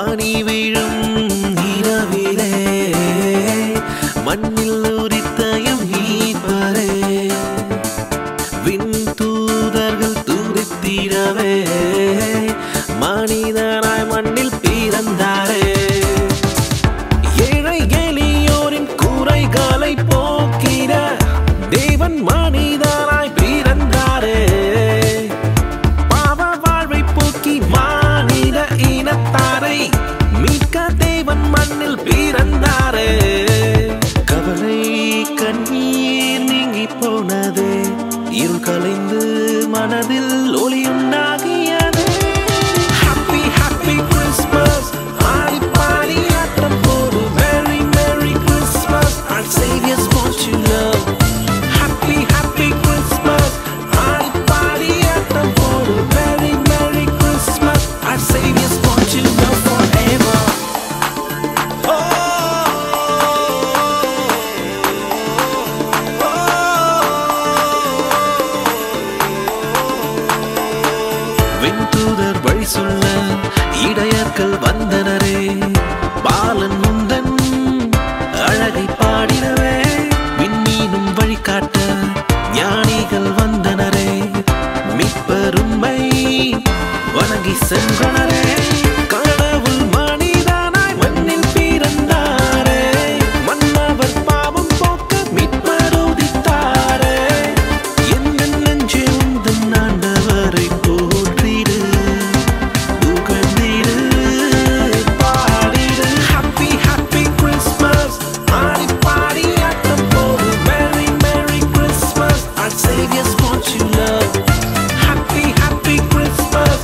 பனி விழும் இரவிலே மண்ணில் உரித்தயம் நீப்பரே விண் தூதர்கள் துதித்திடவே மனிதனாய் மண்ணில் பிறந்தாரே ஏழை எளியோரின் குறைகளை போக்கிட தேவன் மனிதனாய் பிறந்தாரே பாவ வாழ்வை போக்கி மானிட இனத்தாரை மீட்க தேவன் மண்ணில் பிறந்தாரே கவலை கண்ணீர் நீங்கி போனதே இருள் கலைந்து மனதில் ஒளியுண்டாகியது ஹாப்பி ஹாப்பி கிறிஸ்மஸ் ஆடி பாடி ஆட்டம் போடு merry merry Christmas our saviors want you love happy happy Christmas ஆடி பாடி ஆட்டம் போடு merry merry Christmas our saviors want you love forever விண்தூதர் வழி சொல்ல இடையர்கள் வந்தனரே பாலன் முந்தன் அழகை பாடினவே விண்ணீனும் வழிகாட்ட ஞானிகள் வந்தனரே மீட்பெருமை வணங்கி சென்றனரே கடவுள் மனிதனாய் மண்ணில் பிறந்தாரே மன்னவர் பாவம் போக்க மீட்பர் உதித்தாரே எந்த நெஞ்சே உந்தன் ஆண்டவரை போற்றிடு புகழ்ந்திடு பாடிடு ஹாப்பி ஹாப்பி கிறிஸ்மஸ் ஆடி பாடி ஆட்டம் போடு merry merry Christmas our saviors want you love happy happy Christmas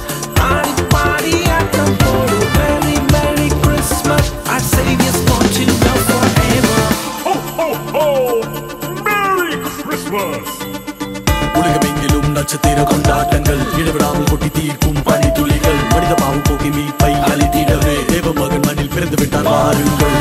ஆடி பாடி ஆட்டம் போடு merry merry Christmas our saviors want you love forever Ho, ho, ho! Merry Christmas! உலகமெங்கிலும் நட்சத்திர கொண்டாட்டங்கள் இடைவிடாமல் கொட்டி தீர்க்கும் பனி துளிகள் மனித பாவம் போக்கி மீட்பை அளித்திடவே தேவ மகன் மண்ணில் பிறந்து விட்டார் வாருங்கள்